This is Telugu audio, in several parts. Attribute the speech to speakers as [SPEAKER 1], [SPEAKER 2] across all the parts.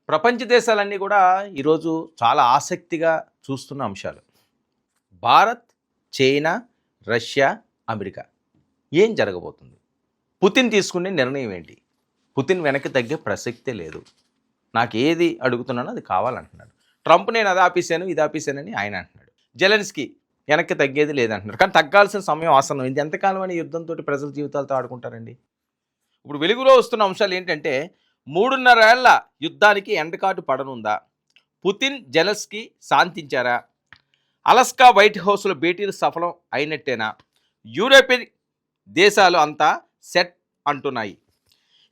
[SPEAKER 1] ప్రపంచ దేశాలన్నీ కూడా ఈరోజు చాలా ఆసక్తిగా చూస్తున్న అంశాలు. Bharat, China, Russia, America. ఏం జరగబోతుంది? పుతిన్ తీసుకునే నిర్ణయం ఏంటి? పుతిన్ వెనక్కి తగ్గే ప్రసక్తే లేదు. నాకు ఏది అడుగుతున్నానో అది కావాలంటున్నాడు. ట్రంప్ నేను అది ఆపేశాను, ఇది ఆపేశానని ఆయన అంటున్నాడు. జెలెన్స్కీ వెనక్కి తగ్గేది లేదంటున్నాడు. కానీ తగ్గాల్సిన సమయం ఆసన్నం. ఇది ఎంతకాలం అని యుద్ధంతో ప్రజల జీవితాలతో ఆడుకుంటారండి? ఇప్పుడు వెలుగులో వస్తున్న అంశాలు ఏంటంటే 3.5 ఏళ్ల యుద్ధానికి ఎండకాటు పడనుందా? పుతిన్, జెలెన్స్కీ శాంతించారా? అలస్కా వైట్ హౌస్లో భేటీలు సఫలం అయినట్టేనా? యూరోపియన్ దేశాలు అంతా సెట్ అంటున్నాయి.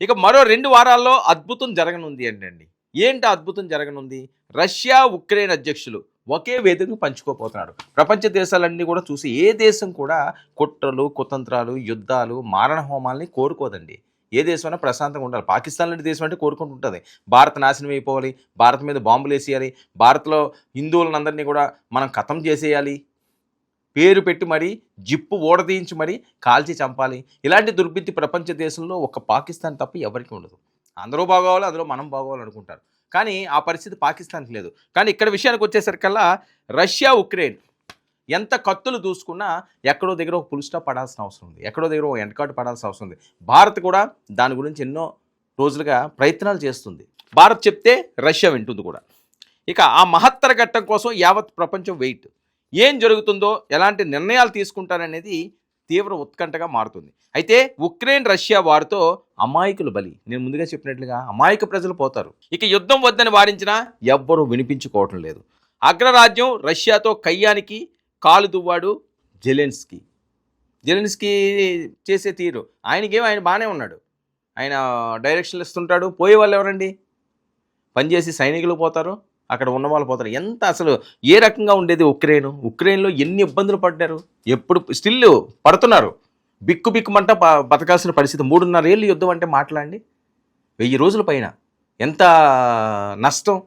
[SPEAKER 1] ఇక మరో 2 వారాల్లో అద్భుతం జరగనుంది ఏంటండి? ఏంటి అద్భుతం జరగనుంది? రష్యా, ఉక్రెయిన్ అధ్యక్షులు ఒకే వేదికను పంచుకోపోతున్నారు. ప్రపంచ దేశాలన్నీ కూడా చూసి ఏ దేశం కూడా కుట్రలు, కుతంత్రాలు, యుద్ధాలు, మారణ హోమాల్ని కోరుకోదండి. ఏ దేశమైనా ప్రశాంతంగా ఉండాలి. పాకిస్తాన్ లాంటి దేశం అంటే కోరుకుంటుంటుంది భారత్ నాశనం అయిపోవాలి, భారత్ మీద బాంబులు వేసేయాలి, భారత్లో హిందువులందరినీ కూడా మనం ఖతం చేసేయాలి, పేరు పెట్టి మరీ జిప్పు ఓడదీయించి మరీ కాల్చి చంపాలి. ఇలాంటి దుర్బుద్ధి ప్రపంచ దేశంలో ఒక పాకిస్తాన్ తప్ప ఎవరికి ఉండదు. అందరూ బాగోవాలి, అందులో మనం బాగోవాలి అనుకుంటారు. కానీ ఆ పరిస్థితి పాకిస్తాన్కి లేదు. కానీ ఇక్కడ విషయానికి వచ్చేసరికల్లా రష్యా, ఉక్రెయిన్ ఎంత కత్తులు దూసుకున్నా ఎక్కడో దగ్గర ఒక ఫుల్ స్టాప్ పడాల్సిన అవసరం ఉంది, ఎక్కడో దగ్గర ఒక ఎండకాటు పడాల్సిన అవసరం ఉంది. భారత్ కూడా దాని గురించి ఎన్నో రోజులుగా ప్రయత్నాలు చేస్తుంది. భారత్ చెప్తే రష్యా వింటుంది కూడా. ఇక ఆ మహత్తర ఘట్టం కోసం యావత్ ప్రపంచం వెయిట్. ఏం జరుగుతుందో, ఎలాంటి నిర్ణయాలు తీసుకుంటారనేది తీవ్ర ఉత్కంఠగా మారుతుంది. అయితే ఉక్రెయిన్, రష్యా వారితో అమాయకులు బలి. నేను ముందుగా చెప్పినట్లుగా అమాయక ప్రజలు పోతారు. ఇక యుద్ధం వద్దని వారించినా ఎవ్వరూ వినిపించుకోవటం లేదు. అగ్రరాజ్యం రష్యాతో కయ్యానికి కాలు దువ్వాడు జెలెన్స్కీ. జెలెన్స్కీ చేసే తీరు ఆయన బాగానే ఉన్నాడు. ఆయన డైరెక్షన్లు ఇస్తుంటాడు. పోయే వాళ్ళు ఎవరండి? పనిచేసి సైనికులు పోతారు, అక్కడ ఉన్న వాళ్ళు పోతారు. ఎంత అసలు ఏ రకంగా ఉండేది ఉక్రెయిన్లో ఎన్ని ఇబ్బందులు పడ్డారు, ఎప్పుడు స్టిల్ పడుతున్నారు. బిక్కుమంట బతకాల్సిన పరిస్థితి. 3.5 ఏళ్ళు యుద్ధం అంటే మాట్లాడండి. 1000 రోజుల పైన ఎంత నష్టం.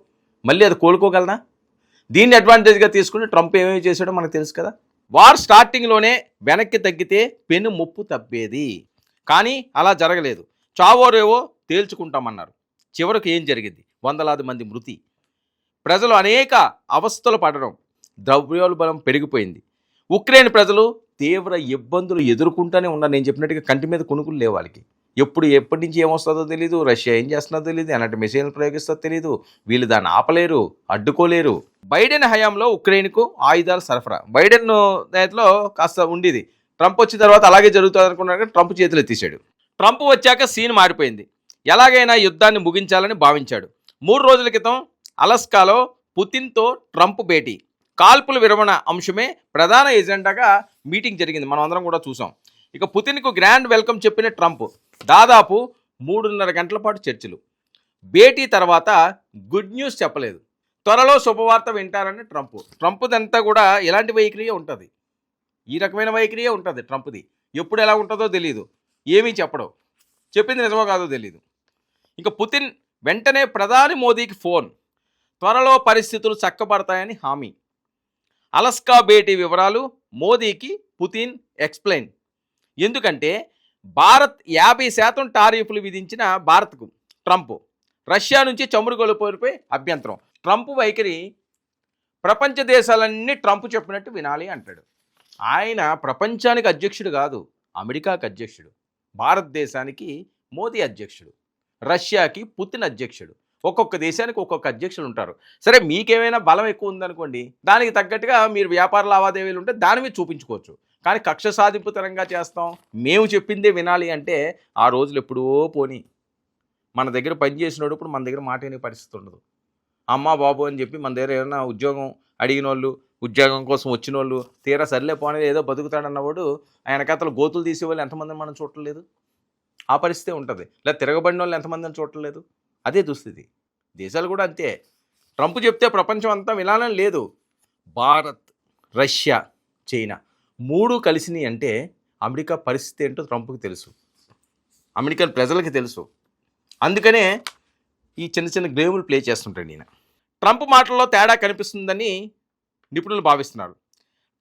[SPEAKER 1] మళ్ళీ అది కోలుకోగలదా? దీన్ని అడ్వాంటేజ్గా తీసుకుని ట్రంప్ ఏమేమి చేశాడో మనకు తెలుసు కదా. వార్ స్టార్టింగ్లోనే వెనక్కి తగ్గితే పెను ముప్పు తప్పేది. కానీ అలా జరగలేదు. చావో రేవో తేల్చుకుంటామన్నారు. చివరకు ఏం జరిగింది? వందలాది మంది మృతి, ప్రజలు అనేక అవస్థలు పడడం, ద్రవ్యోల్బణం పెరిగిపోయింది. ఉక్రెయిన్ ప్రజలు తీవ్ర ఇబ్బందులు ఎదుర్కొంటూనే ఉన్నారు. నేను చెప్పినట్టుగా కంటి మీద కునుకులు లేవు వాళ్ళకి. ఎప్పటి నుంచి ఏమొస్తుందో తెలియదు, రష్యా ఏం చేస్తుందో తెలియదు, ఎలాంటి మిసైల్ ప్రయోగిస్తుందో తెలియదు. వీళ్ళు దాన్ని ఆపలేరు, అడ్డుకోలేరు. బైడెన్ హయాంలో ఉక్రెయిన్కు ఆయుధాల సరఫరా బైడెన్ దాంట్లో కాస్త ఉండేది. ట్రంప్ వచ్చిన తర్వాత అలాగే జరుగుతుంది అనుకున్నారు, కానీ ట్రంప్ చేతులు ఎత్తేసాడు. ట్రంప్ వచ్చాక సీన్ మారిపోయింది. ఎలాగైనా యుద్ధాన్ని ముగించాలని భావించాడు. 3 రోజుల క్రితం అలస్కాలో పుతిన్తో ట్రంప్ భేటీ. కాల్పుల విరమణ అంశమే ప్రధాన ఎజెండాగా మీటింగ్ జరిగింది. మనం అందరం కూడా చూసాం. ఇక పుతిన్కు గ్రాండ్ వెల్కమ్ చెప్పిన ట్రంప్ దాదాపు 3.5 గంటల పాటు చర్చలు. భేటీ తర్వాత గుడ్ న్యూస్ చెప్పలేదు. త్వరలో శుభవార్త వింటారని ట్రంప్దంతా కూడా ఇలాంటి వైఖరియే ఉంటుంది. ఈ రకమైన వైఖరియే ఉంటుంది ట్రంప్ది. ఎప్పుడు ఎలా ఉంటుందో తెలియదు, ఏమీ చెప్పడం, చెప్పింది నిజమో కాదో తెలియదు. ఇక పుతిన్ వెంటనే ప్రధాని మోదీకి ఫోన్. త్వరలో పరిస్థితులు చక్కబడతాయని హామీ. అలస్కా భేటీ వివరాలు మోదీకి పుతిన్ ఎక్స్ప్లెయిన్. ఎందుకంటే భారత్ 50% టారిఫ్లు విధించిన భారత్కు ట్రంప్, రష్యా నుంచి చమురు కొనుగోలుపై అభ్యంతరం. ట్రంప్ వైఖరి ప్రపంచ దేశాలన్నీ ట్రంప్ చెప్పినట్టు వినాలి అంటాడు. ఆయన ప్రపంచానికి అధ్యక్షుడు కాదు, అమెరికాకి అధ్యక్షుడు. భారతదేశానికి మోదీ అధ్యక్షుడు, రష్యాకి పుతిన్ అధ్యక్షుడు. ఒక్కొక్క దేశానికి ఒక్కొక్క అధ్యక్షులు ఉంటారు. సరే, మీకేమైనా బలం ఎక్కువ ఉందనుకోండి, దానికి తగ్గట్టుగా మీరు వ్యాపార లావాదేవీలు ఉంటే దాని మీద చూపించుకోవచ్చు. కానీ కక్ష సాధింపుతరంగా చేస్తాం, మేము చెప్పిందే వినాలి అంటే ఆ రోజులు ఎప్పుడో పోనీ. మన దగ్గర పనిచేసినోడు ఇప్పుడు మన దగ్గర మాట వినే పరిస్థితి ఉండదు. అమ్మా బాబు అని చెప్పి మన దగ్గర ఏమైనా ఉద్యోగం అడిగిన వాళ్ళు, ఉద్యోగం కోసం వచ్చిన వాళ్ళు, తీరా సర్లే పోనీ ఏదో బతుకుతాడన్నవాడు ఆయన కథలు గోతులు తీసేవాళ్ళు ఎంతమందిని మనం చూడలేదు. ఆ పరిస్థితే ఉంటుంది. లేదా తిరగబడిన వాళ్ళు ఎంతమందిని చూడలేదు. అదే దుస్థితి. దేశాలు కూడా అంతే. ట్రంప్ చెప్తే ప్రపంచం అంతా వినాలని లేదు. భారత్, రష్యా, చైనా 3 కలిసినాయి అంటే అమెరికా పరిస్థితి ఏంటో ట్రంప్కి తెలుసు, అమెరికన్ ప్రజలకి తెలుసు. అందుకనే ఈ చిన్న గేములు ప్లే చేస్తుంటాడు ఈయన. ట్రంప్ మాటల్లో తేడా కనిపిస్తుందని నిపుణులు భావిస్తున్నారు.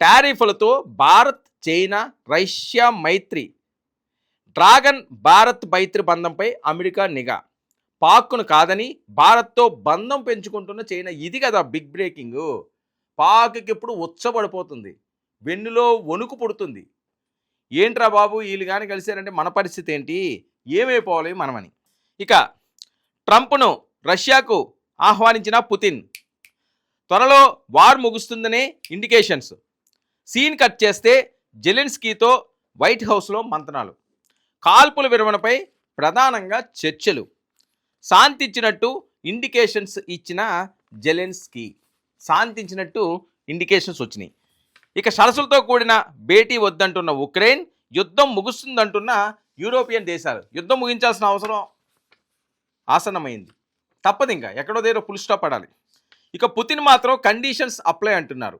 [SPEAKER 1] టారిఫ్లతో భారత్, చైనా, రష్యా మైత్రి, డ్రాగన్ భారత్ మైత్రి బంధంపై అమెరికా నిఘా. పాక్ను కాదని భారత్తో బంధం పెంచుకుంటున్న చైనా. ఇది కదా బిగ్ బ్రేకింగ్. పాక్కి ఇప్పుడు ఉచ్చబడిపోతుంది, వెన్నులో వణుకు పుడుతుంది. ఏంట్రా బాబు వీళ్ళు కానీ కలిశారంటే మన పరిస్థితి ఏంటి, ఏమైపోవాలి మనమని. ఇక ట్రంప్ను రష్యాకు ఆహ్వానించిన పుతిన్. త్వరలో వార్ ముగుస్తుందనే ఇండికేషన్స్. సీన్ కట్ చేస్తే జెలెన్స్కీతో వైట్ హౌస్లో మంతనాలు. కాల్పుల విరమణపై ప్రధానంగా చర్చలు. శాంతించినట్టు ఇండికేషన్స్ ఇచ్చిన జెలెన్స్కీ. శాంతించినట్టు ఇండికేషన్స్ వచ్చినాయి. ఇక సరస్సులతో కూడిన భేటీ వద్దంటున్న ఉక్రెయిన్, యుద్ధం ముగుస్తుందంటున్న యూరోపియన్ దేశాలు. యుద్ధం ముగించాల్సిన అవసరం ఆసన్నమైంది, తప్పదు, ఇంకా ఎక్కడో దగ్గర ఫుల్ స్టాప్ పడాలి. ఇక పుతిన్ మాత్రం కండిషన్స్ అప్లై అంటున్నారు.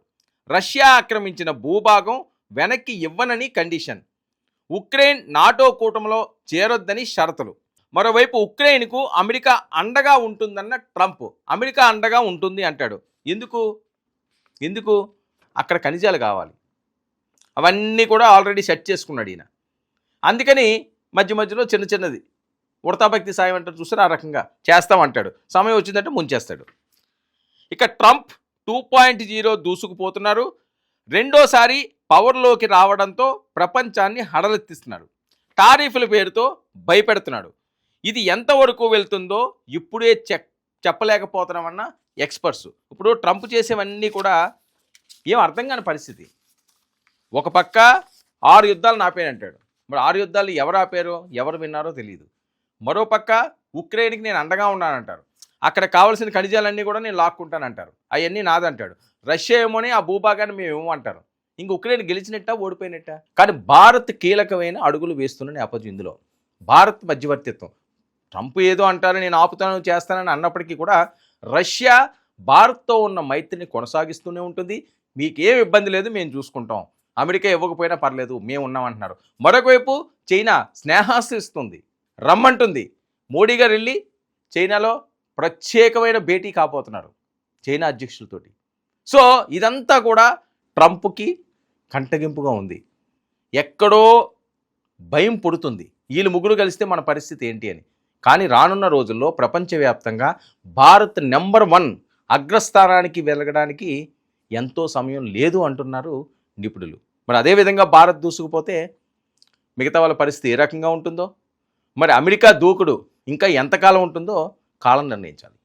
[SPEAKER 1] రష్యా ఆక్రమించిన భూభాగం వెనక్కి ఇవ్వనని కండిషన్. ఉక్రెయిన్ నాటో కూటమిలో చేరొద్దని షరతులు. మరోవైపు ఉక్రెయిన్కు అమెరికా అండగా ఉంటుందన్న ట్రంప్. అమెరికా అండగా ఉంటుంది అంటాడు. ఎందుకు అక్కడ ఖనిజాలు కావాలి, అవన్నీ కూడా ఆల్రెడీ సెట్ చేసుకున్నాడు ఈయన. అందుకని మధ్య మధ్యలో చిన్నది ఉడతాభక్తి సాయం అంటారు చూసారు, ఆ రకంగా చేస్తామంటాడు. సమయం వచ్చిందంటే ముంచేస్తాడు. ఇక ట్రంప్ 2.0 దూసుకుపోతున్నారు. రెండోసారి పవర్లోకి రావడంతో ప్రపంచాన్ని హడలెత్తిస్తున్నాడు. టారిఫ్ల పేరుతో భయపెడుతున్నాడు. ఇది ఎంతవరకు వెళ్తుందో ఇప్పుడే చెప్పలేకపోతున్నామన్న ఎక్స్పర్ట్స్. ఇప్పుడు ట్రంప్ చేసేవన్నీ కూడా ఏం అర్థం కాని పరిస్థితి. ఒక పక్క 6 యుద్ధాలు ఆపేనంటాడు. మరి 6 యుద్ధాలు ఎవరు ఆపారో ఎవరు విన్నారో తెలియదు. మరో పక్క ఉక్రెయిన్కి నేను అండగా ఉన్నానంటారు. అక్కడ కావాల్సిన ఖనిజాలన్నీ కూడా నేను లాక్కుంటానంటారు. అవన్నీ నాదంటాడు. రష్యా ఏమోని ఆ భూభాగాన్ని మేము ఏమంటారు. ఇంక ఉక్రెయిన్ గెలిచినట్ట ఓడిపోయినట్ట. కానీ భారత్ కీలకమైన అడుగులు వేస్తున్న నేపథ్యం ఇందులో. భారత్ మధ్యవర్తిత్వం. ట్రంప్ ఏదో అంటారు, నేను ఆపుతాను చేస్తానని అన్నప్పటికీ కూడా రష్యా భారత్తో ఉన్న మైత్రిని కొనసాగిస్తూనే ఉంటుంది. మీకేం ఇబ్బంది లేదు, మేము చూసుకుంటాం, అమెరికా ఇవ్వకపోయినా పర్లేదు, మేము ఉన్నామంటున్నారు. మరొకవైపు చైనా స్నేహాస్తిస్తుంది, రమ్మంటుంది. మోడీ గారు వెళ్ళి చైనాలో ప్రత్యేకమైన భేటీ కాబోతున్నారు చైనా అధ్యక్షులతోటి. సో ఇదంతా కూడా ట్రంప్కి కంటగింపుగా ఉంది. ఎక్కడో భయం పుడుతుంది, వీళ్ళు ముగ్గురు కలిస్తే మన పరిస్థితి ఏంటి అని. కానీ రానున్న రోజుల్లో ప్రపంచవ్యాప్తంగా భారత్ నెంబర్ 1 అగ్రస్థానానికి వెళ్ళడానికి ఎంతో సమయం లేదు అంటున్నారు నిపుణులు. మరి అదేవిధంగా భారత్ దూసుకుపోతే మిగతా వాళ్ళ పరిస్థితి ఏ రకంగా ఉంటుందో, మరి అమెరికా దూకుడు ఇంకా ఎంతకాలం ఉంటుందో కాలం నిర్ణయించాలి.